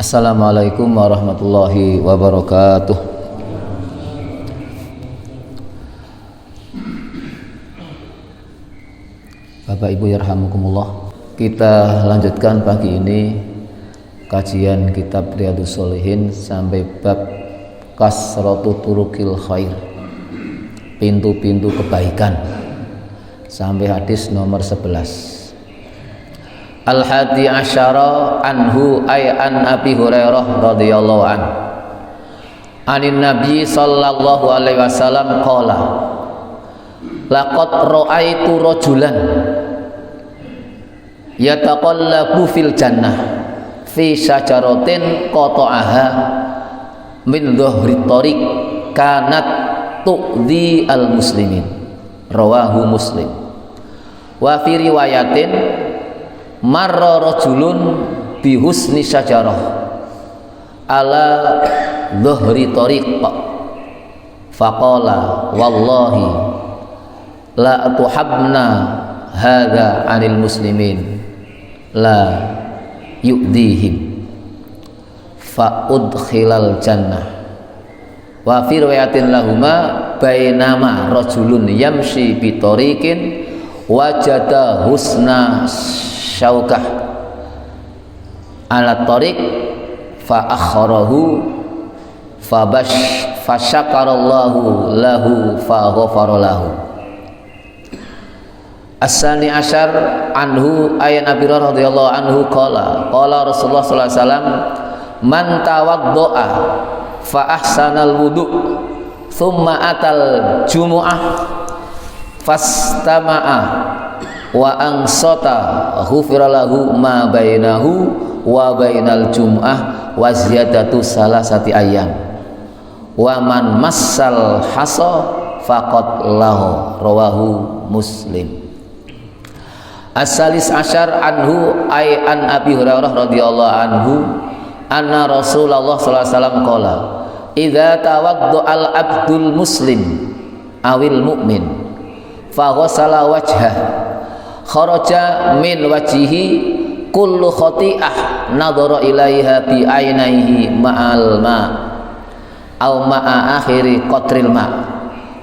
Assalamualaikum warahmatullahi wabarakatuh. Bapak Ibu yarhamukumullah. Kita lanjutkan pagi ini kajian kitab Riyadhus Shalihin sampai bab kasratu turukil khair, pintu-pintu kebaikan, sampai hadis nomor 11. Al-hadi asyara anhu ay an Abi Hurairah radhiyallahu an anin Nabi sallallahu alaihi wasallam qala laqad ra'aitu rajulan yataqallabu fil jannah fi syajaratin qata'aha min dhahri tariq kanat tu'dhi al muslimin, rawahu Muslim. Wa fi riwayatin marra rajulun bi husni syajarah ala dhahri tariq faqala wallahi la tuhabna hadza 'anil muslimin la yu'dihim fa udkhilal jannah. Wa fi riwayatin lahuma bainama rajulun yamshi bi tariqin wajada husna syaukah ala tariq fa akharahu fa syakarallahu lahu fa ghafara lahu. As-sani asyar anhu ayan Abi Hurairah radhiyallahu anhu qala Rasulullah sallallahu alaihi wasallam man tawaddoa fa ahsanal wudu thumma atal jumu'ah fastama'a wa ansata ghufira lahu ma bainahu wa bainal jum'ah wa ziyadatu salasati ayyam wa man massal hasa faqad lahu, rawahu Muslim. As-salis asyar anhu ay an Abi Hurairah radhiyallahu anhu anna Rasulullah sallallahu alaihi wasallam qala idza tawadda al abdul muslim awil mu'min fa ghasala wajhah kharaja min wajhihi kullu khati'ah nadhara ilaiha bi ainaihi ma'al ma aw ma'a akhiri qatril ma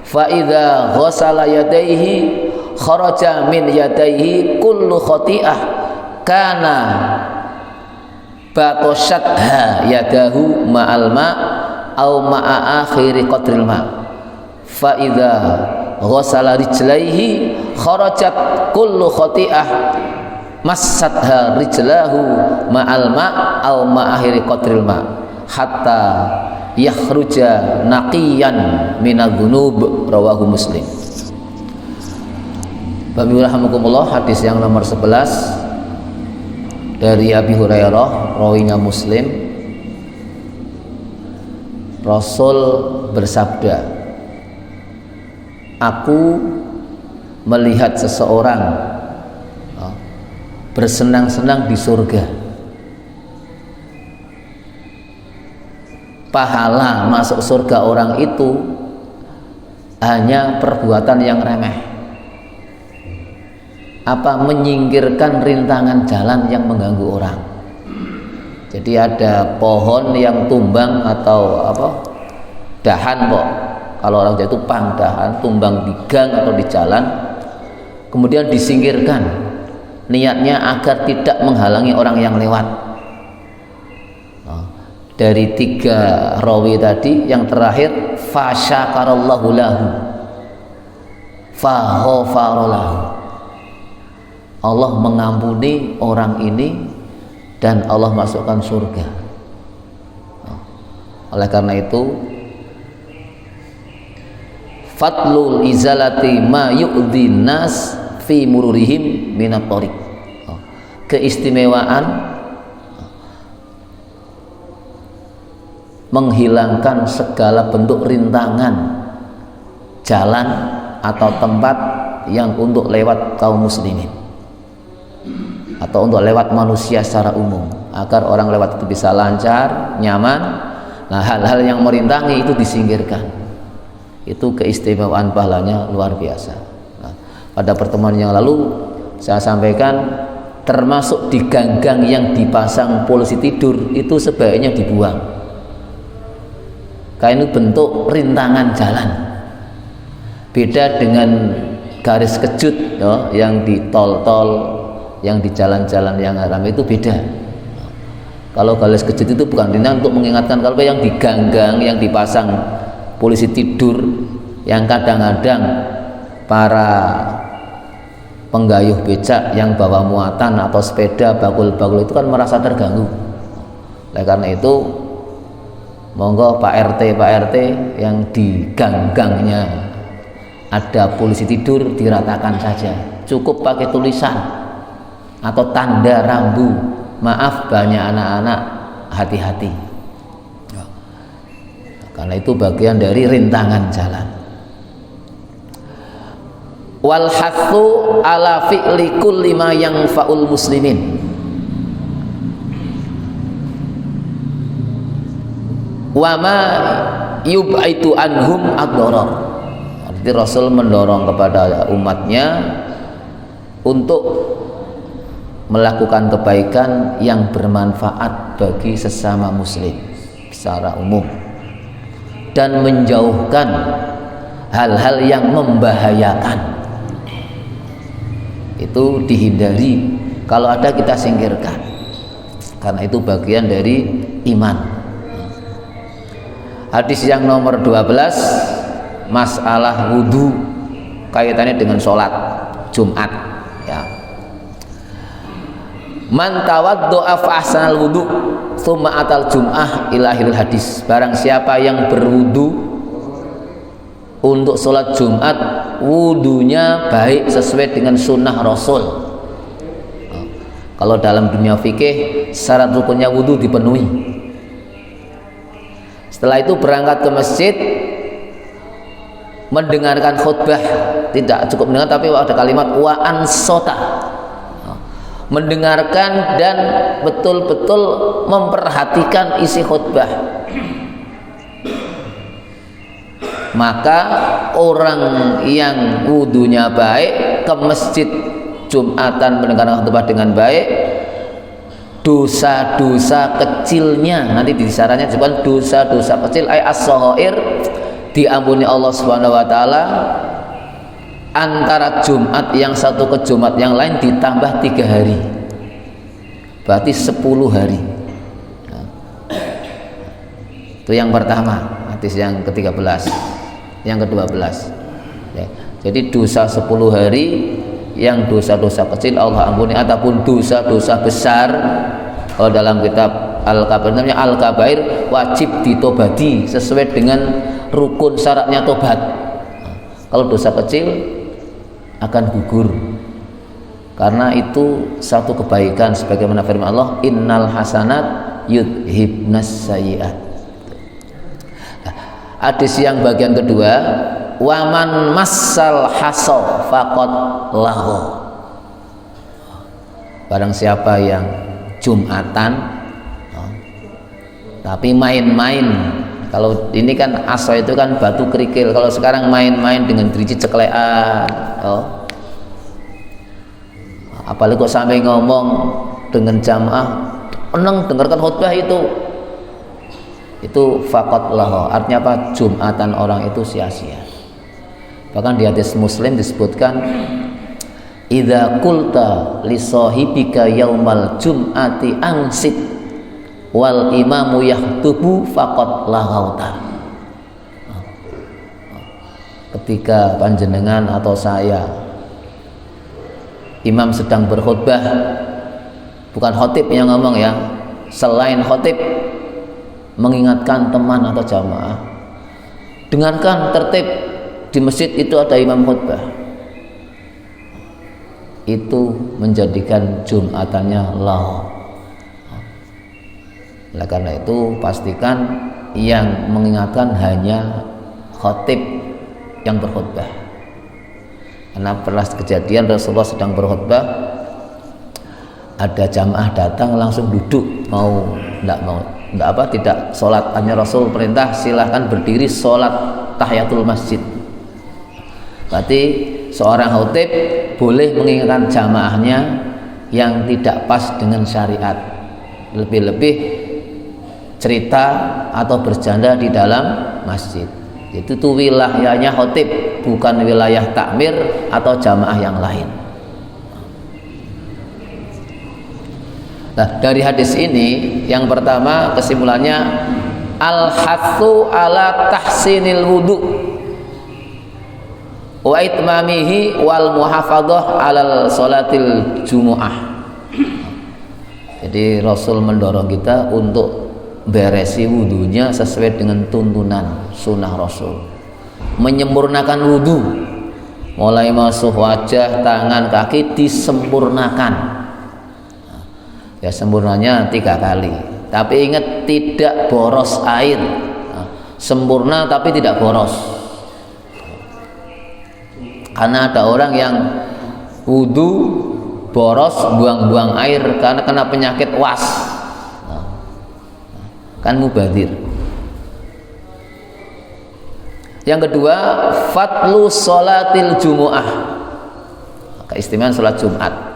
fa idza ghasala yadayhi kharaja min yadayhi kullu khati'ah kana batoshatha yadahu ma'al ma aw ma'a akhiri qatril ma fa idza ghasala rijlaihi kharajat kullu khati'ah massatha rijlahu ma'al ma' aw ma'ahiri qatril ma' hatta yakhruja naqiyan minadh-dhunub, rawahu Muslim. Bapak Ibu rahimakumullah, hadis yang nomor 11 dari Abi Hurairah, rawinya Muslim. Rasul bersabda, aku melihat seseorang bersenang-senang di surga. Pahala masuk surga orang itu hanya perbuatan yang remeh. Menyingkirkan rintangan jalan yang mengganggu orang. Jadi ada pohon yang tumbang atau dahan kalau orang Jawa itu pangdahan, tumbang di gang atau di jalan, kemudian disingkirkan, niatnya agar tidak menghalangi orang yang lewat. Dari 3 rawi tadi, yang terakhir fa syakarallahu lahu fa ghafara lahu, Allah mengampuni orang ini dan Allah masukkan surga. Oleh karena itu, fatlul izalati ma yu'dhi nas fi mururihim minat tariq, keistimewaan menghilangkan segala bentuk rintangan jalan atau tempat yang untuk lewat kaum muslimin atau untuk lewat manusia secara umum, agar orang lewat itu bisa lancar, nyaman. Nah, hal-hal yang merintangi itu disingkirkan. Itu keistimewaan pahalanya luar biasa. Nah, pada pertemuan yang lalu saya sampaikan termasuk di gang-gang yang dipasang polisi tidur itu sebaiknya dibuang. Karena itu bentuk rintangan jalan. Beda dengan garis kejut ya, yang di tol-tol, yang di jalan-jalan yang haram itu beda. Kalau garis kejut itu bukan rintangan untuk mengingatkan, kalau yang di gang-gang yang dipasang polisi tidur, yang kadang-kadang para penggayuh becak yang bawa muatan atau sepeda bakul-bakul itu kan merasa terganggu. Oleh karena itu monggo Pak RT yang di gang-gangnya ada polisi tidur diratakan saja, cukup pakai tulisan atau tanda rambu, maaf banyak anak-anak, hati-hati. Karena itu bagian dari rintangan jalan. Wal hathu ala fi'li kulli ma yanfa'ul muslimin. Wa ma yub'itu anhum ad-darar. Jadi Rasul mendorong kepada umatnya untuk melakukan kebaikan yang bermanfaat bagi sesama muslim secara umum dan menjauhkan hal-hal yang membahayakan. Itu dihindari, kalau ada kita singkirkan, karena itu bagian dari iman. Hadis yang nomor 12, masalah wudhu kaitannya dengan sholat Jumat ya. Man tawaddo'a fa ahsanal wudu tsumma atal jum'ah ila akhiril hadis. Barang siapa yang berwudu untuk sholat Jumat, wudunya baik sesuai dengan sunnah Rasul. Kalau dalam dunia fikih syarat rukunnya wudu dipenuhi. Setelah itu berangkat ke masjid, mendengarkan khutbah, tidak cukup mendengar tapi ada kalimat wa ansota, mendengarkan dan betul-betul memperhatikan isi khutbah. Maka orang yang wudunya baik ke masjid Jumatan mendengarkan khutbah dengan baik, dosa-dosa kecilnya nanti di sarannya bukan dosa-dosa kecil ay as-saghair diampuni Allah Subhanahu wa taala antara Jumat yang satu ke Jumat yang lain ditambah 3 hari, berarti 10 hari. Nah, itu yang pertama, hadis yang ke-13. Yang ke-12 ya. Jadi dosa 10 hari, yang dosa-dosa kecil Allah ampuni, ataupun dosa-dosa besar kalau dalam kitab Al-Kabair namanya Al-Kabair wajib ditobati sesuai dengan rukun syaratnya tobat. Nah, kalau dosa kecil akan gugur, karena itu satu kebaikan sebagaimana firman Allah, innal hasanat yudhibnas sayyi'at. Nah, hadis yang bagian kedua, waman massal haso faqad lahu. Barang siapa yang Jumatan tapi main-main, kalau ini kan aso itu kan batu kerikil, kalau sekarang main-main dengan driji ceklean, apalagi kok sampai ngomong dengan jamaah, eneng dengarkan khutbah itu faqat lahu, artinya apa? Jumatan orang itu sia-sia. Bahkan di hadis Muslim disebutkan, idza qulta li sahibika yaumal jum'ati ansit wal imamu yahtubu faqad laghauta. Ketika panjenengan atau saya, imam sedang berkhutbah, bukan khotib yang ngomong ya, selain khotib mengingatkan teman atau jamaah, dengarkan tertib, di masjid itu ada imam khutbah, itu menjadikan Jumatannya lahu. Oleh karena itu pastikan yang mengingatkan hanya khotib yang berkhutbah. Karena pernah kejadian Rasulullah sedang berkhutbah, ada jamaah datang langsung duduk, tidak sholat. Hanya Rasul perintah silahkan berdiri sholat tahiyatul masjid. Berarti seorang khotib boleh mengingatkan jamaahnya yang tidak pas dengan syariat, lebih-lebih cerita atau bercanda di dalam masjid. Itu tuh wilayahnya khotib, bukan wilayah takmir atau jamaah yang lain. Nah, dari hadis ini yang pertama kesimpulannya al-hatsu ala tahsinil wudu wa itmamihi wal muhafadzah alal salatil jumu'ah. Jadi Rasul mendorong kita untuk beresi wudunya sesuai dengan tuntunan sunnah Rasul, menyempurnakan wudu mulai masuk wajah, tangan, kaki disempurnakan. Ya sempurnanya 3 kali, tapi ingat tidak boros air. Sempurna tapi tidak boros. Karena ada orang yang wudu boros, buang-buang air karena kena penyakit was, kan mubadir. Yang kedua, fatlu sholatil jumu'ah, keistimewaan sholat Jumat.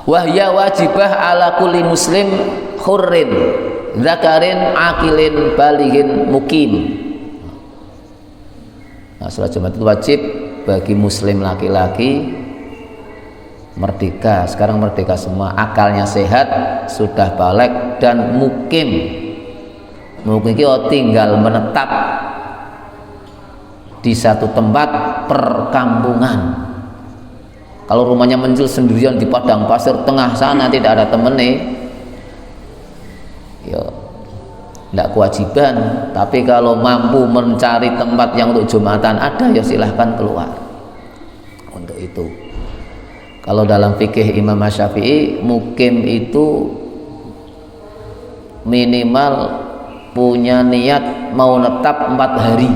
Wahya wajibah ala kulli muslim hurrin zakarin akilin balighin mukim. Nah, sholat Jumat itu wajib bagi muslim laki-laki merdeka, sekarang merdeka semua, akalnya sehat, sudah balik dan mukim. Mukim itu tinggal menetap di satu tempat perkampungan. Kalau rumahnya mencil sendirian di padang pasir tengah sana, tidak ada temennya, ya tidak kewajiban. Tapi kalau mampu mencari tempat yang untuk Jumatan ada, ya silahkan keluar untuk itu. Kalau dalam fikih Imam Syafi'i, mukim itu minimal punya niat mau netap 4 hari.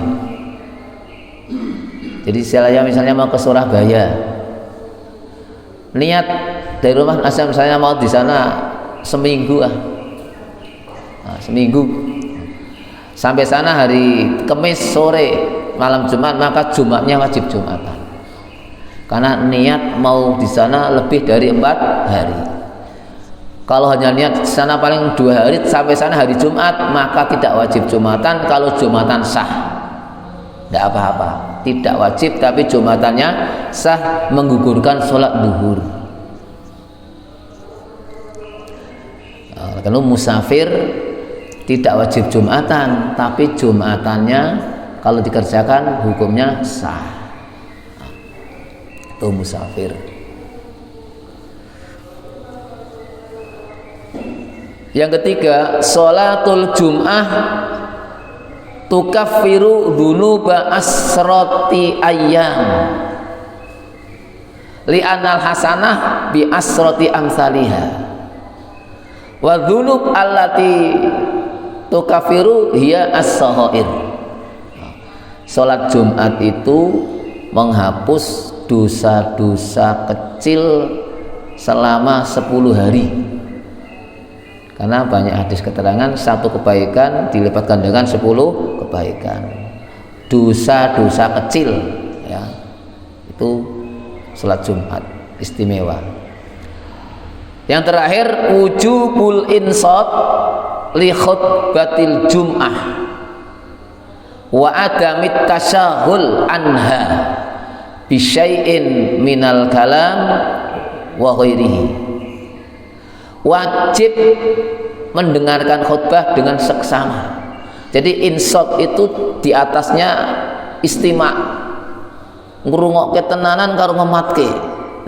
Jadi saya misalnya mau ke Surabaya, niat dari rumah saya mau di sana seminggu seminggu, sampai sana hari Kamis sore, malam Jumat, maka Jumatnya wajib Jumatan, karena niat mau di sana lebih dari 4 hari. Kalau hanya niat di sana paling 2 hari, sampai sana hari Jumat, maka tidak wajib Jumatan. Kalau Jumatan sah, tidak apa-apa, tidak wajib, tapi Jumatannya sah, menggugurkan sholat duhur. Kalau musafir tidak wajib Jumatan, tapi Jumatannya kalau dikerjakan hukumnya sah. Itu musafir. Yang ketiga, sholatul Jum'ah tukaffiru dunuba asroti ayyam li'anal hasanah bi asroti amsaliha wa dzunub allati tukaffiru hiya as-saghair. Salat Jumat itu menghapus dosa-dosa kecil selama 10 hari. Karena banyak hadis keterangan satu kebaikan dilipatkan dengan 10 kebaikan. Dosa-dosa kecil, ya, itu salat Jumat istimewa. Yang terakhir, wujubul insat li khutbatil Jum'ah wa adamit tasyahul anha bi syai'in minal kalam wa ghairihi. Wajib mendengarkan khutbah dengan seksama. Jadi insot itu di atasnya istima, ngrungokke tenanan karo ngematke.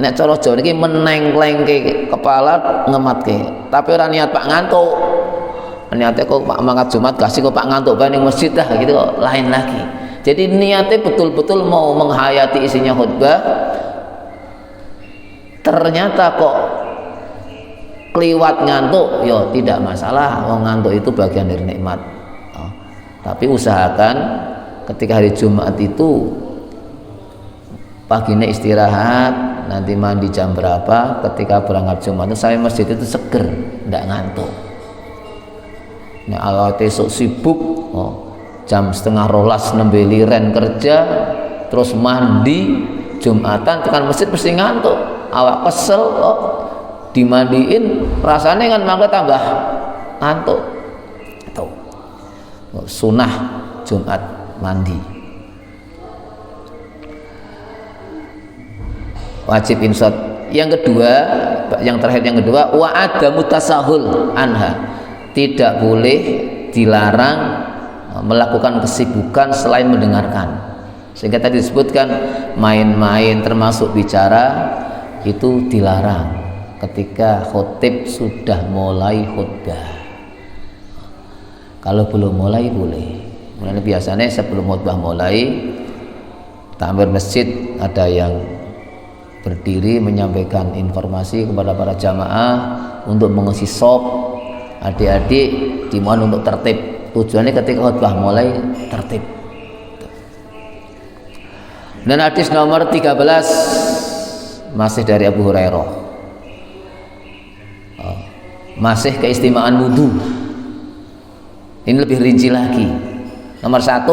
Nek cara Jawa niki menengklengke kepala ngematke. Tapi ora niat Pak ngantuk. Niatnya kok Pak mangkat Jumat kasih kok Pak ngantuk bae ning masjid dah gitu, kok lain lagi. Jadi niatnya betul-betul mau menghayati isinya khutbah. Ternyata kok kliwat ngantuk, ya tidak masalah, wong ngantuk itu bagian dari nikmat. Tapi usahakan ketika hari Jumat itu paginya istirahat, nanti mandi jam berapa, ketika berangkat Jumat itu sampai masjid itu seger, tidak ngantuk. Nah, kalau besok sibuk, jam 11:30 nembe liren kerja, terus mandi Jumatan tekan masjid pasti ngantuk. awak kesel kok dimandiin rasanya kan malah tambah ngantuk. Tuh sunah Jumat mandi wajib insot. Yang kedua, yang terakhir yang kedua, wa adamu tasahul anha, tidak boleh dilarang melakukan kesibukan selain mendengarkan. Sehingga tadi disebutkan main-main termasuk bicara itu dilarang ketika khotib sudah mulai khutbah. Kalau belum mulai boleh. Mulai biasanya sebelum khutbah mulai, takmir masjid ada yang berdiri menyampaikan informasi kepada para jamaah untuk mengisi sop. Adik-adik dimohon untuk tertib. Tujuannya ketika khutbah mulai tertib. Dan hadis nomor 13 masih dari Abu Hurairah, masih keistimewaan wudu. Ini lebih rinci lagi. Nomor 1,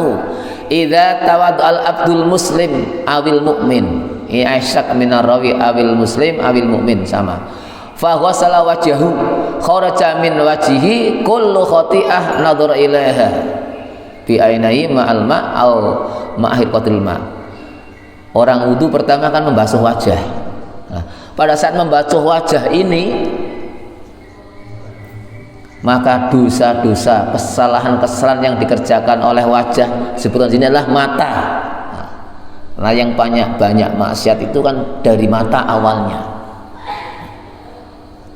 idza tawaddu'al abdul muslim awil mu'min, i'asak minar rawi awil muslim awil mu'min, sama. Fa ghasala wajhahu kharaja min wajhihi kullu khati'ah nadhara ilaiha bi ainai ma'al ma'al ma'hiqatil ma'. Orang wudu pertama kan membasuh wajah. Nah, pada saat membasuh wajah ini, maka dosa-dosa, kesalahan-kesalahan yang dikerjakan oleh wajah sebutkan sini adalah mata. Nah, yang banyak maksiat itu kan dari mata awalnya.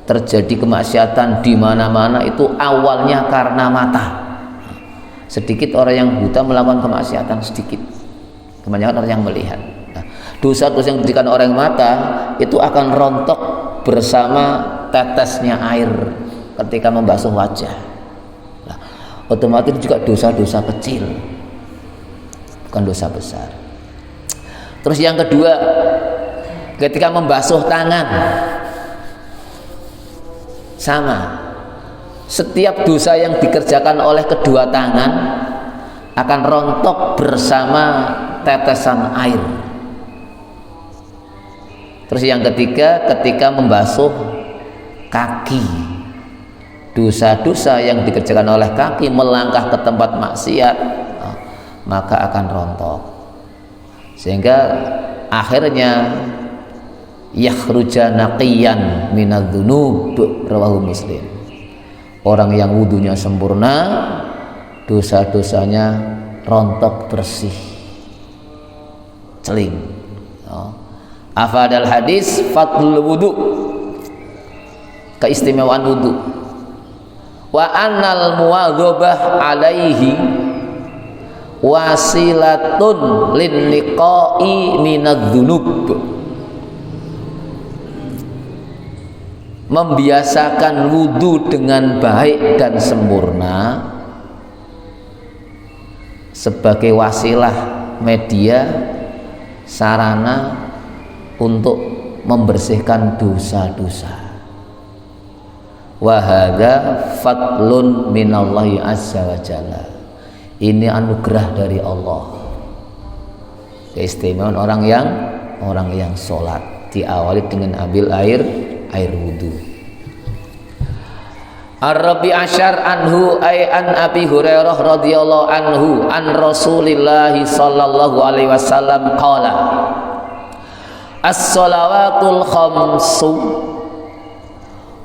Terjadi kemaksiatan di mana-mana itu awalnya karena mata. Sedikit orang yang buta melakukan kemaksiatan, sedikit. Kebanyakan orang yang melihat. Nah, dosa-dosa yang dikerjakan orang mata itu akan rontok bersama tetesnya air ketika membasuh wajah. Nah, otomatis juga dosa-dosa kecil, bukan dosa besar. Terus yang kedua, ketika membasuh tangan, sama. Setiap dosa yang dikerjakan oleh kedua tangan akan rontok bersama tetesan air. Terus yang ketiga, ketika membasuh kaki, dosa-dosa yang dikerjakan oleh kaki melangkah ke tempat maksiat, maka akan rontok. Sehingga akhirnya yakhruja naqiyan minadz-dzunub, rawahu Muslim. Orang yang wudunya sempurna, dosa-dosanya rontok bersih, celing. Afadal hadis fadlul wudu, keistimewaan wudu. Wa annal muwadzabah alaihi wasilatun lin liqa'i minadz-dzunub. Membiasakan wudu dengan baik dan sempurna sebagai wasilah, media, sarana untuk membersihkan dosa-dosa. Wa hadza fadlun minallahi azza wa jalla. Ini anugerah dari Allah. Keistimewaan orang yang sholat diawali dengan ambil air wudu. Ar-Rabi asyar anhu ay an Abi Hurairah radhiyallahu anhu an Rasulillah sallallahu alaihi wasallam qala as-shalawatul khamsu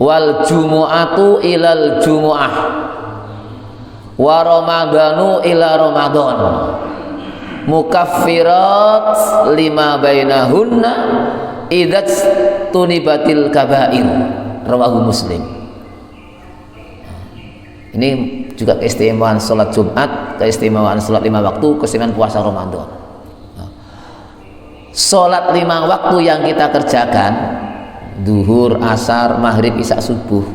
wal jumu'atu ilal jumu'ah wa ramadhanu ila ramadhan mukaffirat lima bainahunna idzat tunibatil kabair, rawahu Muslim. Ini juga keistimewaan sholat Jumat, keistimewaan sholat 5 waktu, keistimewaan puasa Ramadan. Sholat 5 waktu yang kita kerjakan, duhur, asar, maghrib, isya, subuh,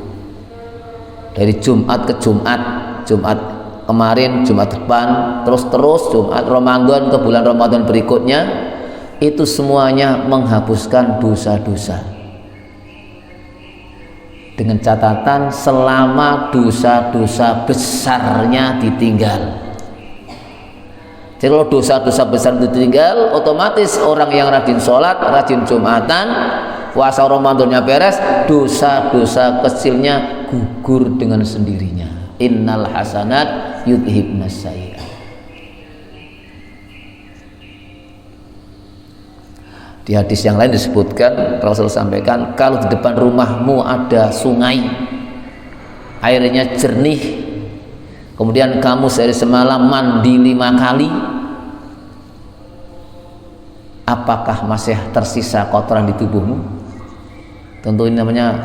dari Jumat ke Jumat, Jumat kemarin, Jumat depan, terus Jumat Ramadan ke bulan Ramadan berikutnya, itu semuanya menghapuskan dosa-dosa. Dengan catatan selama dosa-dosa besarnya ditinggal. Jadi kalau dosa-dosa besar ditinggal, otomatis orang yang rajin sholat, rajin Jumatan, puasa Ramadannya beres, dosa-dosa kecilnya gugur dengan sendirinya. Innal hasanat yudhibnas sayyi'at. Di hadis yang lain disebutkan, Rasul sampaikan, kalau di depan rumahmu ada sungai, airnya jernih, kemudian kamu sehari semalam mandi 5 kali, apakah masih tersisa kotoran di tubuhmu? Tentu ini namanya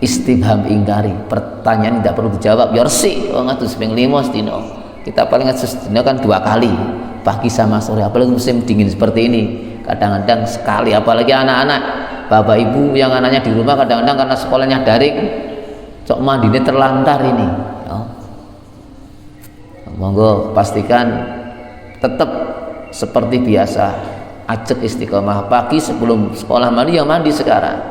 istifham ingkari, pertanyaan tidak perlu dijawab. Ya resik, wong atus ping 5 sedina. Kita paling sedina kan 2 kali, pagi sama sore, apalagi musim dingin seperti ini. Kadang-kadang sekali, apalagi anak-anak, bapak ibu yang anaknya di rumah kadang-kadang karena sekolahnya daring, cok mandinya terlantar ini. Monggo pastikan tetap seperti biasa, ajak istiqomah pagi sebelum sekolah mandi, ya mandi sekarang.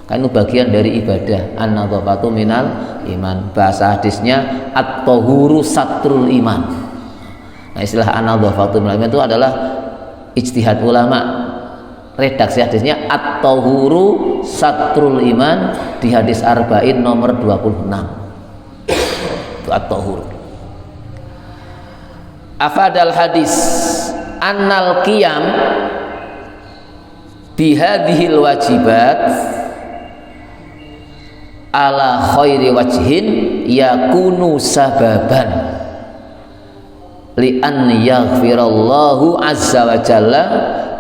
Kan itu bagian dari ibadah. An-nadhafatu minal iman. Bahasa hadisnya at-tahuru satrul iman. Nah, istilah an-nadhafatu minal iman itu adalah ijtihad ulama. Redaksi hadisnya at-tahuru satrul iman di hadis arba'in nomor 26. Itu at-tahur. Afadal hadis annal qiyam bihadhil wajibat ala khairi wajhin yakunu sababan li an yaghfirallahu azza wa jalla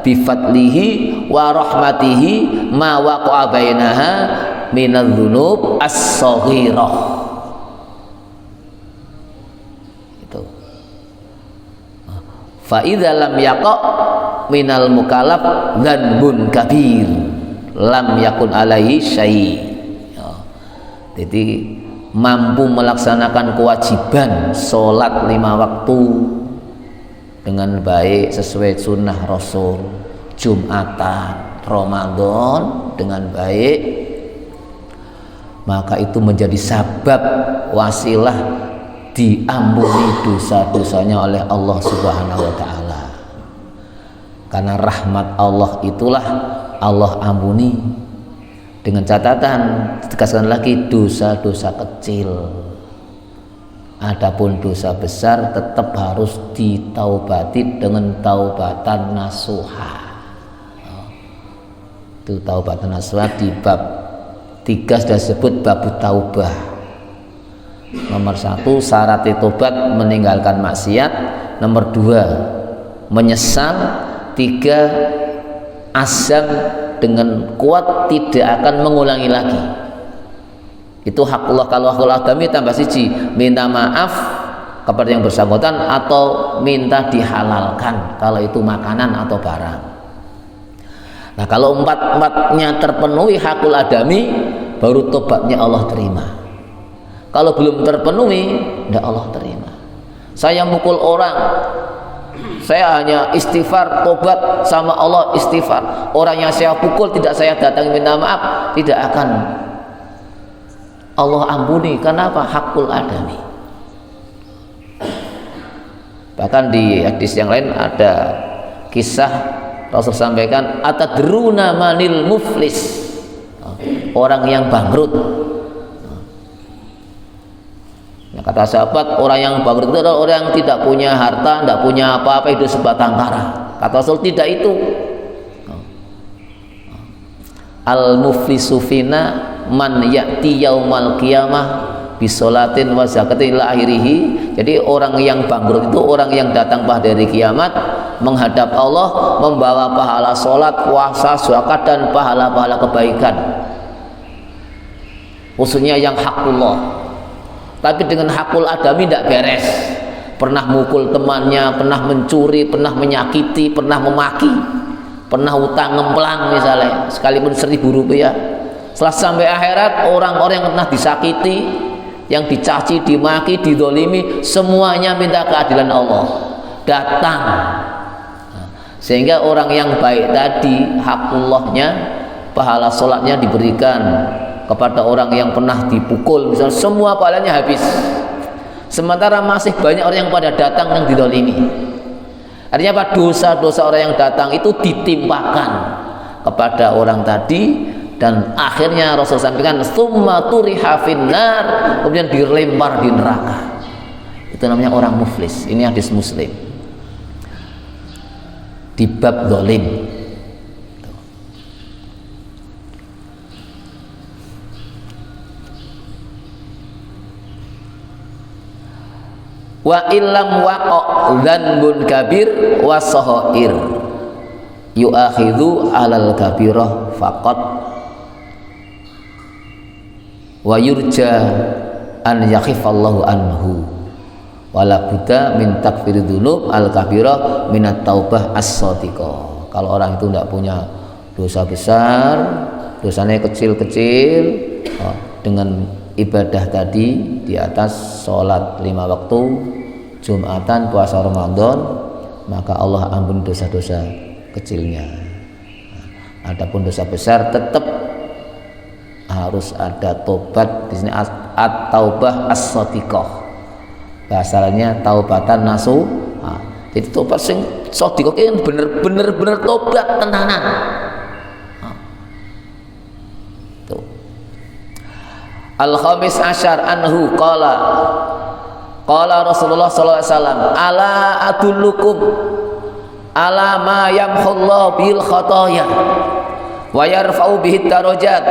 bi fadlihi wa rahmatihi ma waqa'a bainaha minadz dzunub as-shaghirah. Itu. Fa idza lam yaqa minal mukallaf dzanbun kabir lam yakun alaihi syai'. Jadi mampu melaksanakan kewajiban sholat 5 waktu dengan baik sesuai sunnah Rasul, Jumatan, Ramadan dengan baik, maka itu menjadi sabab wasilah diampuni dosa-dosanya oleh Allah Subhanahu wa ta'ala. Karena rahmat Allah itulah Allah ampuni. Dengan catatan, ditegaskan lagi, dosa-dosa kecil. Adapun dosa besar tetap harus ditaubati dengan taubatan nasuha. Itu taubatan nasuha di bab 3 sudah disebut bab taubah. Nomor 1 syarat tobat meninggalkan maksiat. Nomor 2 menyesal. 3 azam dengan kuat tidak akan mengulangi lagi. Itu hak Allah. Kalau hakul adami tambah siji, minta maaf kepada yang bersangkutan atau minta dihalalkan kalau itu makanan atau barang. Nah, kalau empat-empatnya terpenuhi hakul adami, baru tobatnya Allah terima. Kalau belum terpenuhi, tidak Allah terima. Saya mukul orang, saya hanya istighfar, tobat sama Allah, istighfar. Orang yang saya pukul tidak saya datang minta maaf, tidak akan Allah ampuni. Kenapa? Hakul adami. Bahkan di hadis yang lain ada kisah Rasul sampaikan, atadruna manil muflis, orang yang bangkrut. Nah, kata sahabat, orang yang bangkrut itu adalah orang yang tidak punya harta, tidak punya apa-apa, hidup sebatang kara. Kata Rasul, tidak itu. Al-muflisu fina man ya'ti yaumal qiyamah bisolatin wa zakatin ila akhirihi. Jadi orang yang bangkrut itu orang yang datang pada hari kiamat menghadap Allah membawa pahala sholat, puasa, zakat dan pahala-pahala kebaikan, khususnya yang hakullah. Tapi dengan hakul adami tidak beres. Pernah mukul temannya, pernah mencuri, pernah menyakiti, pernah memaki, pernah utang ngemplang misalnya, sekalipun 1.000 rupiah. Setelah sampai akhirat, orang-orang yang pernah disakiti, yang dicaci, dimaki, didolimi, semuanya minta keadilan Allah datang. Sehingga orang yang baik tadi, hakullahnya, pahala sholatnya diberikan kepada orang yang pernah dipukul, misalnya, semua pahalanya habis. Sementara masih banyak orang yang pada datang yang didolimi. Artinya apa? Dosa-dosa orang yang datang itu ditimpakan kepada orang tadi, dan akhirnya Rasul sampaikan summa turiha finnar, kemudian dilempar di neraka. Itu namanya orang muflis. Ini hadis Muslim di bab zalim. Wa illam waqa dzanbun kabir wa sahair yu'akhidhu 'alal kabirah faqat wa yurja an yakhifallahu anhu wala budda min takfir dzunub al kabirah minat taubah as-shadiqah. Kalau orang itu tidak punya dosa besar, dosanya kecil-kecil, dengan ibadah tadi di atas sholat 5 waktu, Jumatan, puasa Ramadan, maka Allah ampuni dosa-dosa kecilnya. Adapun dosa besar tetap harus ada tobat. Di sini at-taubah as-shadiqah, bahasanya taubatan nasuh. Jadi tobat sing shadiqah ini bener-bener tobat tenanan. Al-khamis asyar anhu qala Rasulullah sallallahu alaihi wasallam, ala adullukum ala ma yamhullahu bil khataya wa yarfa'u bihi darajat.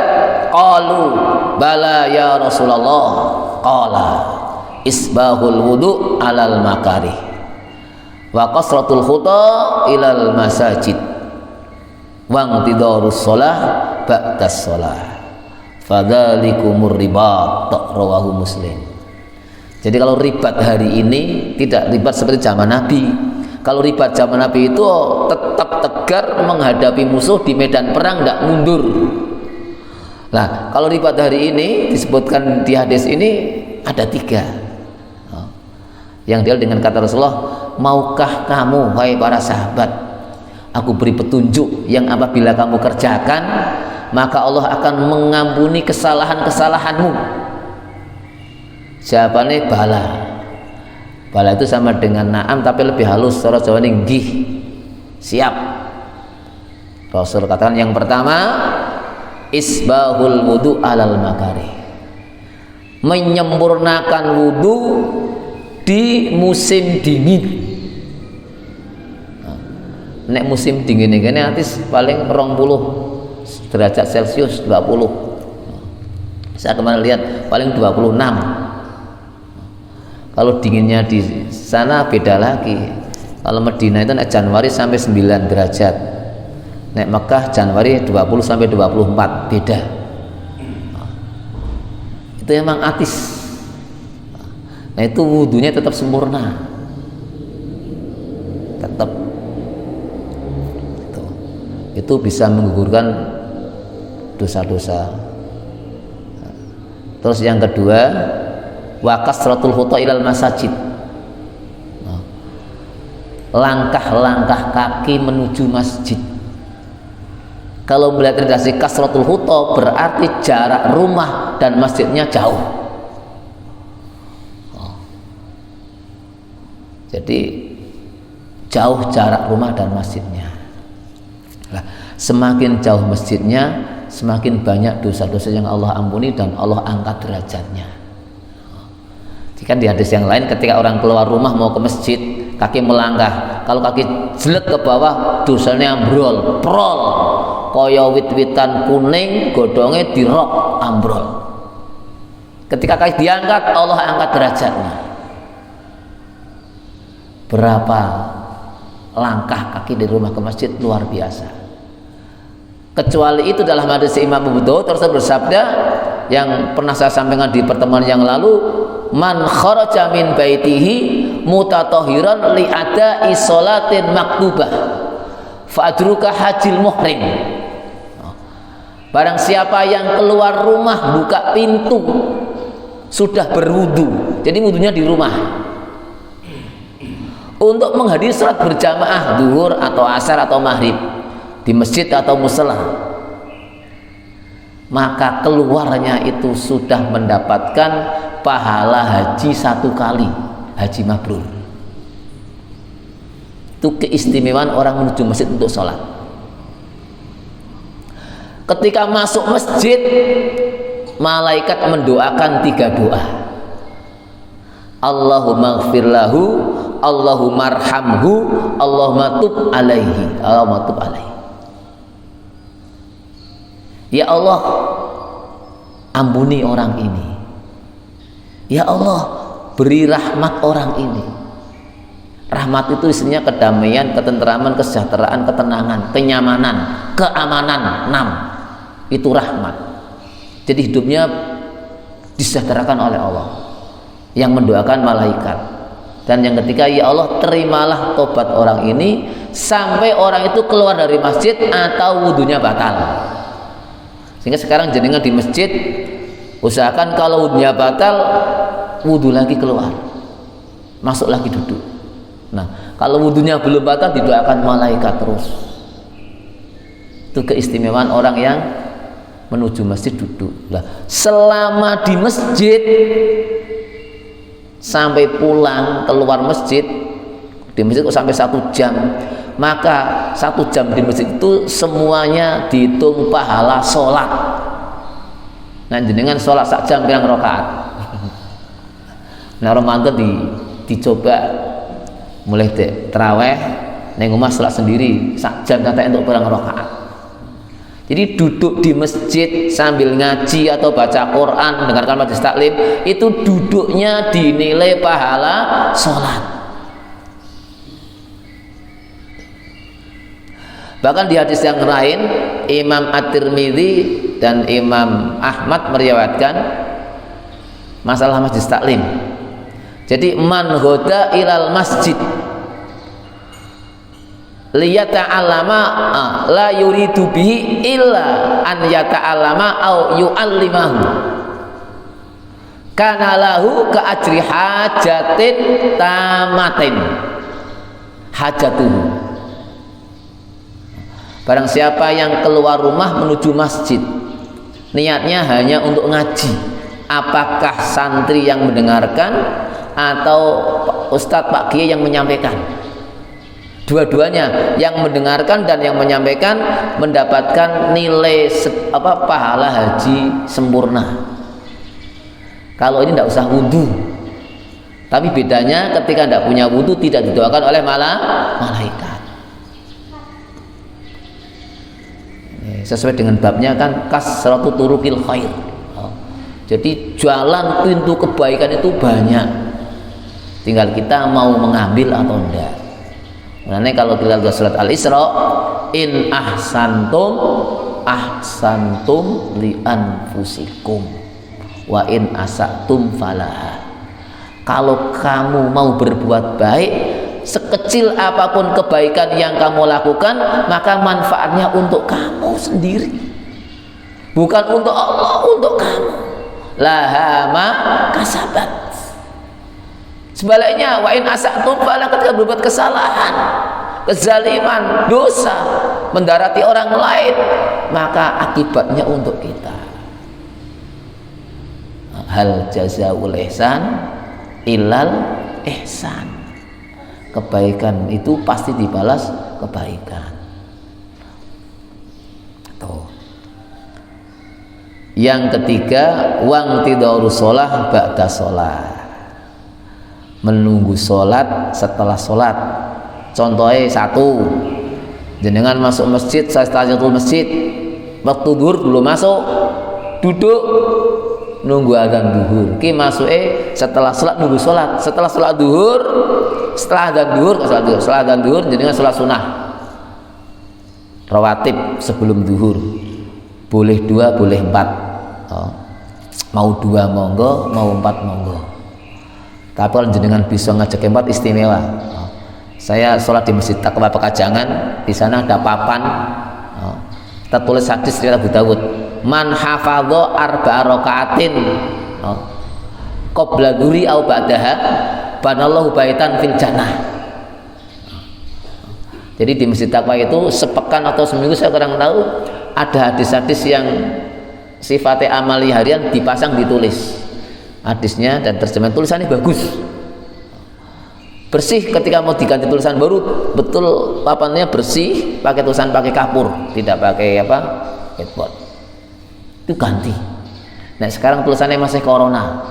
Qalu bala ya Rasulullah. Qala isbahul wudu alal makarih wa qasratul khuta ilal masajid wa intidarus shalah ba'das shalah fadzalikumur ribat. Rawahu Muslim. Jadi kalau ribat hari ini tidak ribat seperti zaman Nabi. Kalau ribat zaman Nabi itu tetap tegar menghadapi musuh di medan perang, tidak mundur. Nah, kalau ribat hari ini disebutkan di hadis ini ada 3. Yang dia dengan kata Rasulullah, maukah kamu wahai para sahabat, aku beri petunjuk yang apabila kamu kerjakan maka Allah akan mengampuni kesalahan-kesalahanmu. Jawabannya bala. Bala itu sama dengan na'am tapi lebih halus, cara Jawa ini nggih, siap. Rasul katakan yang pertama isbahul wudu alal makari, menyempurnakan wudu di musim dingin. Nek musim dingin ini atis paling 20 derajat Celcius, 20. Saya kemarin lihat paling 26. Kalau dinginnya di sana beda lagi. Kalau Medina itu Januari sampai 9 derajat. Nek Mekah Januari 20 sampai 24, beda. Itu emang atis. Nah itu wudunya tetap sempurna. Tetap. Itu bisa menggugurkan dosa-dosa. Terus yang kedua, wa kasratul khuta ilal masajid, langkah-langkah kaki menuju masjid. Kalau melihat redaksi kasratul khuta berarti jarak rumah dan masjidnya jauh. Jadi jauh jarak rumah dan masjidnya. Nah, semakin jauh masjidnya, semakin banyak dosa-dosa yang Allah ampuni dan Allah angkat derajatnya. Kan di hadis yang lain ketika orang keluar rumah mau ke masjid, kaki melangkah, kalau kaki jelek ke bawah dosanya ambrol, prol, kaya wit-witan kuning godongnya dirok ambrol. Ketika kaki diangkat, Allah angkat derajatnya. Berapa langkah kaki dari rumah ke masjid luar biasa. Kecuali itu dalam hadis Imam Abu Dawud tersebut bersabda yang pernah saya sampaikan di pertemuan yang lalu, man kharaja min baitihi mutatahiran li ada'i sholatin maktubah fa'adruka hajil muhrim. Barang siapa yang keluar rumah buka pintu sudah berwudu, jadi wudunya di rumah, untuk menghadiri salat berjamaah zuhur atau asar atau maghrib di masjid atau musala, maka keluarnya itu sudah mendapatkan pahala haji 1 kali, haji mabrur. Itu keistimewaan orang menuju masjid untuk sholat. Ketika masuk masjid, malaikat mendoakan 3 doa. Allahumma ighfir lahu, Allahumma arhamhu, Allahumma tub alaihi. Allahumma tub alaihi. Ya Allah, ampuni orang ini. Ya Allah, beri rahmat orang ini. Rahmat itu isinya kedamaian, ketenteraman, kesejahteraan, ketenangan, kenyamanan, keamanan. 6. Itu rahmat. Jadi hidupnya disejahterakan oleh Allah, yang mendoakan malaikat. Dan yang ketiga, ya Allah, terimalah tobat orang ini sampai orang itu keluar dari masjid atau wudunya batal. Sehingga sekarang jenengan di masjid, usahakan kalau wudunya batal, wudu lagi keluar, masuk lagi duduk. Nah, kalau wudunya belum batal, didoakan malaikat terus. Itu keistimewaan orang yang menuju masjid duduk. Nah, selama di masjid sampai pulang keluar masjid, di masjid sampai 1 jam, maka 1 jam di masjid itu semuanya dihitung pahala sholat. Nah, jenengan sholat 1 jam pirang rakaat. Nah, Ramadan dicoba mulai terawih neng omah sholat sendiri 1 jam katanya untuk pirang rakaat. Jadi duduk di masjid sambil ngaji atau baca Quran, mendengarkan majelis taklim, itu duduknya dinilai pahala sholat. Bahkan di hadis yang lain, Imam At-Tirmidzi dan Imam Ahmad meriwayatkan masalah majelis taklim. Jadi man ghoda ilal masjid liyata'allama la yuridu bihi illa an yata'allama au yu'allimahu kana lahu ka ajri hajatin tamatin hajatuhu. Barang siapa yang keluar rumah menuju masjid, niatnya hanya untuk ngaji, apakah santri yang mendengarkan atau ustadz Pak Kiai yang menyampaikan, dua-duanya, yang mendengarkan dan yang menyampaikan mendapatkan nilai pahala haji sempurna. Kalau ini tidak usah wudhu, tapi bedanya ketika tidak punya wudhu tidak didoakan oleh malaikat. Sesuai dengan babnya kan, kasratu turukil khair. Jadi jalan pintu kebaikan itu banyak, tinggal kita mau mengambil atau enggak. Makanya kalau kita lihat surat Al-Isra, in ahsantum li anfusikum wa in asatum falaha. Kalau kamu mau berbuat baik, sekecil apapun kebaikan yang kamu lakukan, maka manfaatnya untuk kamu sendiri, bukan untuk Allah, untuk kamu. Laha ma kasabat. Sebaliknya, wa in asatum falaha, ketika berbuat kesalahan, kezaliman, dosa, mendarati orang lain, maka akibatnya untuk kita. Hal jazaul ihsan ilal ihsan. Kebaikan itu pasti dibalas kebaikan. Tuh. Yang ketiga, wang tidaru sholah ba'da sholah, menunggu sholat setelah sholat. Contohnya 1, jenengan masuk masjid, saya tahiyatul masjid, waktu duhur belum masuk, duduk nunggu azan duhur. Ki masuke setelah sholat, nunggu sholat. Setelah sholat duhur, setelah azan duhur, jenengan sholat sunnah rawatib sebelum duhur. Boleh 2, boleh 4. Mau 2 monggo, mau 4 monggo. Tapi kalau jenengan bisa ngajak 4 istimewa. Saya sholat di Masjid Taqwa Pekajangan, di sana ada papan tertulis hadis riwayat Abu Dawud, man hafadho arba'a raka'atin qabla dzuri au ba'daha banallahu baitan fil jannah. Jadi di Masjid Taqwa itu sepekan atau seminggu, saya kurang tahu, ada hadis-hadis yang sifatnya amali harian dipasang, ditulis hadisnya dan terjemahan tulisannya bagus, bersih. Ketika mau diganti tulisan baru, betul papannya bersih, pakai tulisan pakai kapur, tidak pakai headboard. itu ganti. Nah sekarang tulisannya masih corona.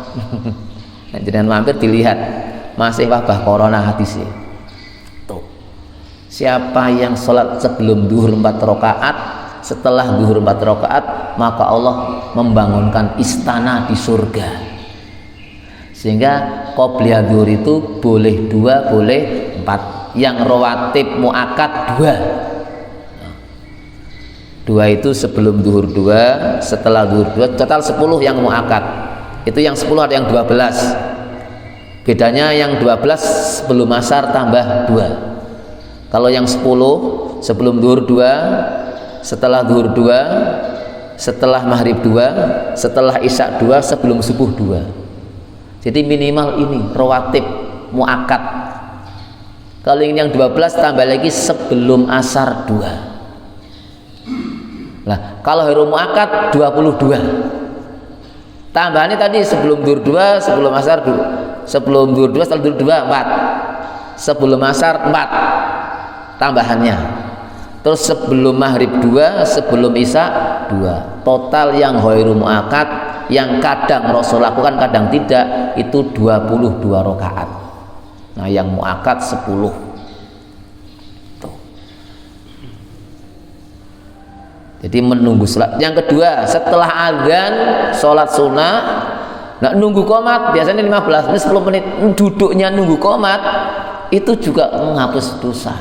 Nah, jangan mampir dilihat masih wabah corona hadisnya. Tuh. Siapa yang sholat sebelum duhur 4 rakaat, setelah duhur 4 rakaat, maka Allah membangunkan istana di surga. Sehingga qobliyah duhur itu boleh 2, boleh 4. Yang rawatib muakkad 2. 2 itu sebelum duhur 2, setelah duhur 2, total 10 yang muakkad. Itu yang 10 ada yang 12. Bedanya yang 12 sebelum asar tambah 2. Kalau yang 10 sebelum duhur 2, setelah duhur 2, setelah maghrib 2, setelah isya 2, sebelum subuh 2. Jadi minimal ini rawatib muakkad. Kalau yang 12 tambah lagi sebelum asar 2. Nah, kalau hari muakkad 22. Tambahannya tadi sebelum duhur 2, sebelum asar 2. Sebelum duhur 2, setelah duhur 2 4. Sebelum asar 4 tambahannya. Terus sebelum maghrib 2, sebelum isya 2. Total yang ghairu muakkad yang kadang Rasul lakukan kadang tidak itu 22 rakaat. Nah yang muakkad 10. Tuh. Jadi menunggu salat. Yang kedua setelah azan sholat sunnah, nah nunggu qomat biasanya 15 menit 10 menit. Duduknya nunggu qomat itu juga menghapus dosa.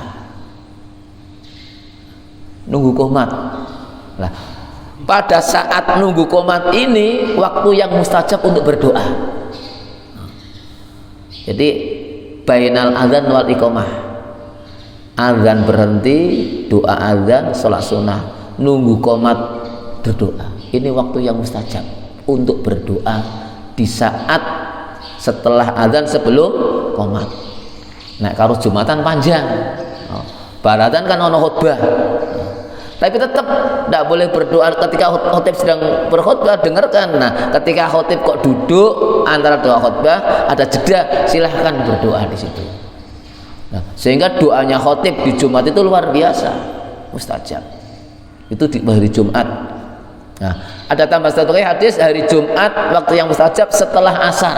Nunggu qomat. Nah pada saat nunggu qomat ini waktu yang mustajab untuk berdoa. Jadi bainal adzan wal iqamah, adzan berhenti, doa adzan, sholat sunnah, nunggu qomat berdoa. Ini waktu yang mustajab untuk berdoa di saat setelah adzan sebelum qomat. Nah kalau Jumatan panjang, baratan kan ono khutbah. Tapi tetap tidak boleh berdoa ketika khotib sedang berkhutbah, dengarkan. Nah, ketika khotib kok duduk antara doa khutbah ada jeda, silahkan berdoa di situ. Nah, sehingga doanya khotib di Jumat itu luar biasa, mustajab. Itu di hari Jumat. Nah, ada tambah satu lagi hadis hari Jumat waktu yang mustajab setelah asar.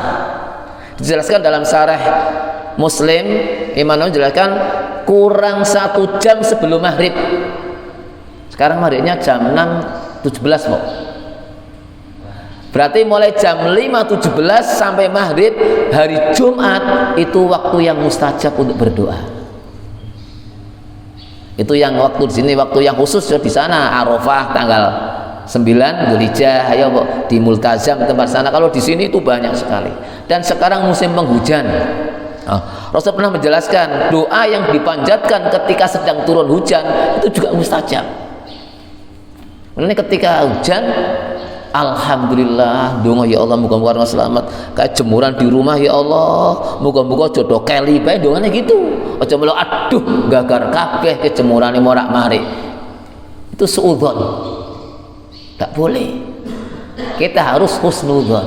Dijelaskan dalam Syarah Muslim, Imam Nawawi menjelaskan kurang 1 jam sebelum maghrib. Sekarang maghribnya jam 6.17 kok. Berarti mulai jam 5.17 sampai maghrib hari Jumat itu waktu yang mustajab untuk berdoa. Itu yang waktu di sini waktu yang khusus di sana Arafah tanggal 9 Dzulhijjah, ayo di Multazam tempat sana. Kalau di sini itu banyak sekali. Dan sekarang musim penghujan. Rasul pernah menjelaskan doa yang dipanjatkan ketika sedang turun hujan itu juga mustajab. Ini ketika hujan, alhamdulillah, donga ya Allah muga-muga selamat. Kayak jemuran di rumah ya Allah, muga-muga jodoh keli bae dongane gitu. Aja melo aduh gagar kabeh kejemurane morak-marik. Itu suudzon. Tak boleh. Kita harus husnudzon.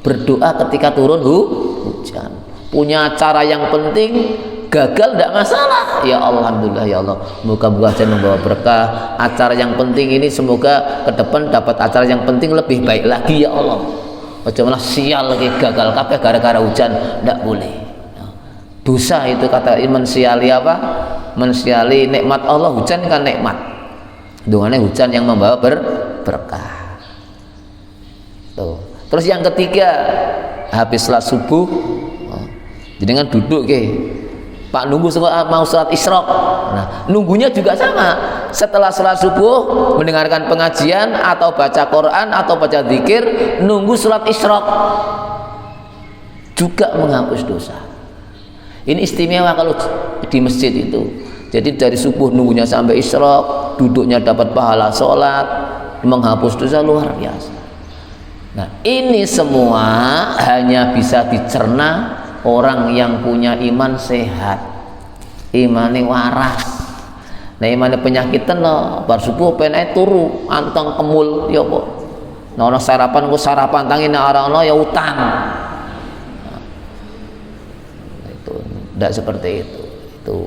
Berdoa ketika turun hujan. Punya acara yang penting, gagal tidak masalah. Ya alhamdulillah ya Allah, moga-moga saya membawa berkah. Acara yang penting ini semoga ke depan dapat acara yang penting lebih baik lagi ya Allah. Aja malah sial lagi gagal kabeh gara-gara hujan, tidak boleh. Dosa itu kata mensiali apa? Mensiali nikmat Allah. Hujan kan nikmat. Dongane hujan yang membawa berkah. Tuh. Terus yang ketiga habis sholat subuh, jadi kan duduk ke Pak nunggu mau sholat isyraq. Nah nunggunya juga sama. Setelah sholat subuh mendengarkan pengajian atau baca Quran atau baca zikir, nunggu sholat isyraq juga menghapus dosa. Ini istimewa kalau di masjid itu. Jadi dari subuh nunggunya sampai isyraq, duduknya dapat pahala sholat, menghapus dosa luar biasa. Nah ini semua hanya bisa dicerna orang yang punya iman sehat, imannya waras. Nah imannya penyakitan loh, bar subuh penai turu anteng kemul ya kok. Nah orang sarapan ku sarapan tangin orang ya utang. Nah, itu tidak seperti itu.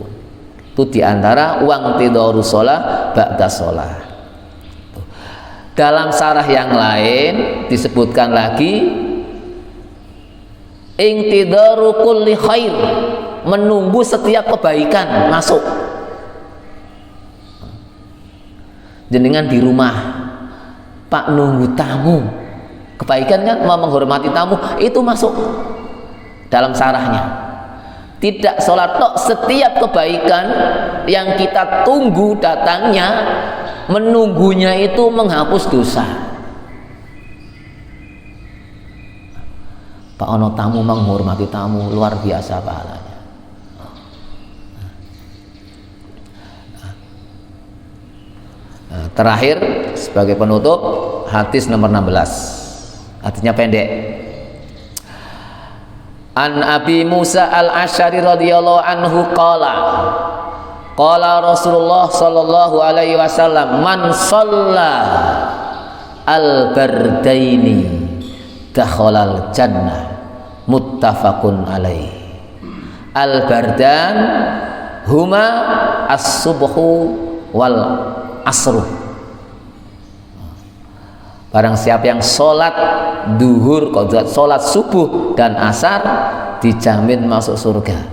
Itu diantara uang tidur sholat ba'da sholat. Dalam syarah yang lain disebutkan lagi intidaru kulli khair, menunggu setiap kebaikan masuk. Jenengan di rumah, Pak, nunggu tamu, kebaikan kan, mau menghormati tamu, itu masuk dalam syarahnya. Tidak sholat tok, setiap kebaikan yang kita tunggu datangnya, menunggunya itu menghapus dosa. Pak, ono tamu, menghormati tamu, luar biasa pahalanya. Terakhir sebagai penutup, hadis nomor 16, hadisnya pendek. An Abi Musa al-Asy'ari radhiyallahu anhu qala Rasulullah sallallahu alaihi wasallam, man shalla al-bardaini dakhalal jannah, muttafaqun alaih. Al-bardan huma as-subhu wal asru. Barang siapa yang sholat duhur, sholat subuh dan asar, dijamin masuk surga.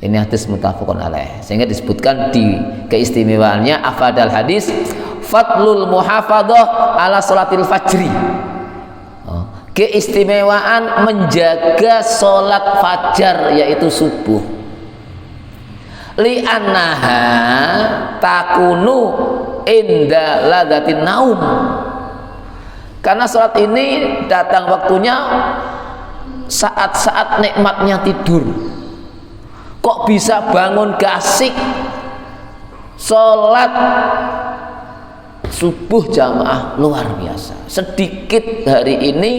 Ini hadis muttafaqun alaih. Sehingga disebutkan di keistimewaannya afadal hadis fadlul muhafadzah ala sholatil fajri. Keistimewaan menjaga sholat fajar, yaitu subuh. Li'annaha takunu inda ladatin naum. Karena sholat ini datang waktunya saat-saat nikmatnya tidur. Kok bisa bangun gasik sholat subuh jamaah, luar biasa. Sedikit hari ini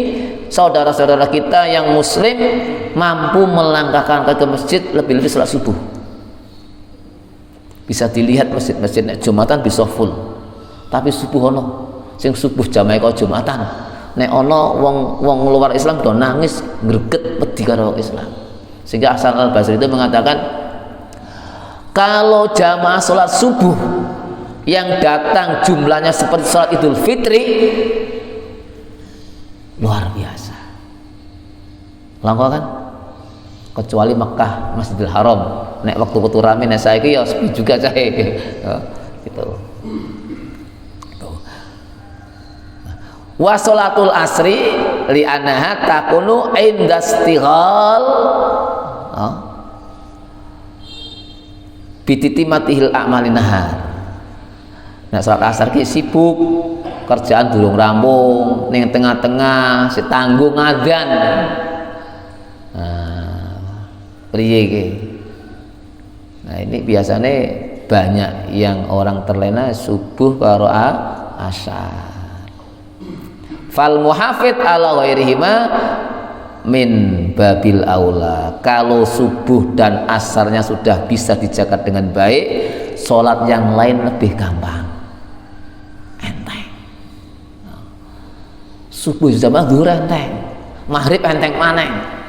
saudara-saudara kita yang muslim mampu melangkahkan ke masjid, lebih-lebih sholat subuh. Bisa dilihat masjid-masjid Jumatan bisa full, tapi subuh ono sing subuh jamaah kok Jumatan, nek ono wong luar Islam do nangis greget wedi karo Islam. Sehingga Hasan al-Basri itu mengatakan, kalau jamaah sholat subuh yang datang jumlahnya seperti sholat Idul Fitri, luar biasa. Langkah kan? Kecuali Mekah, Masjidil Haram. Nek waktu rame nek saiki ya sepi juga saya. Gitu. Wa sholatul asri li anaha takunu indastighal bititimatihil a'malin nahar. Nah, sholat asar ki sibuk, kerjaan durung rampung, ning tengah-tengah si tanggung adzan. Priye iki? Nah, ini biasanya banyak yang orang terlena subuh karo asar. Fal muhafid ala ghairihima min babil aula. Kalau subuh dan asarnya sudah bisa dijaga dengan baik, sholat yang lain lebih gampang, enteng. Subuh jamaah zuhur enteng, maghrib enteng maneng.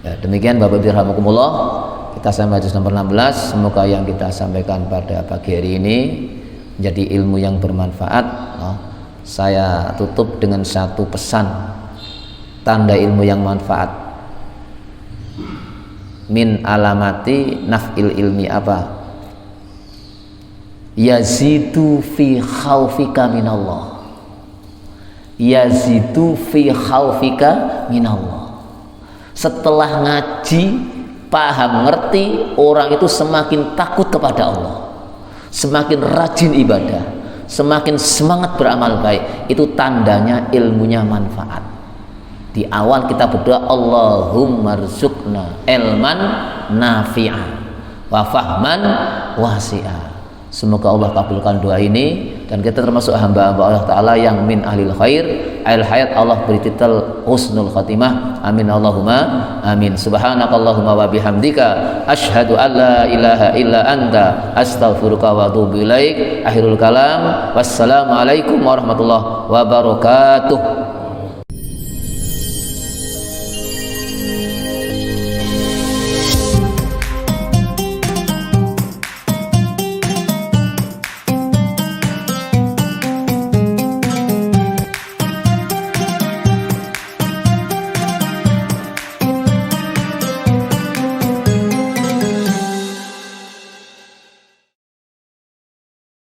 Ya, demikian Bapak Ibu rahimakumullah, kita sampai hadis nomor 16. Semoga yang kita sampaikan pada pagi hari ini menjadi ilmu yang bermanfaat. Saya tutup dengan satu pesan, tanda ilmu yang manfaat. Min alamati naf'il ilmi apa? Yazidu fi khaufika minallah. Yazidu fi khaufika minallah. Setelah ngaji, paham, ngerti, orang itu semakin takut kepada Allah, semakin rajin ibadah, semakin semangat beramal baik. Itu tandanya ilmunya manfaat. Di awal kita berdoa, Allahumma rzuqna ilman nafi'an wa fahman wasi'a. Semoga Allah kabulkan doa ini dan kita termasuk hamba-hamba Allah Ta'ala yang min ahlil khair, ahlil hayat. Allah beri titel husnul khatimah. Amin Allahumma amin. Subhanakallahumma wa bihamdika asyhadu an la ilaha illa anta astaghfiruka wa atubu ilaik. Akhirul kalam, wassalamualaikum warahmatullahi wabarakatuh.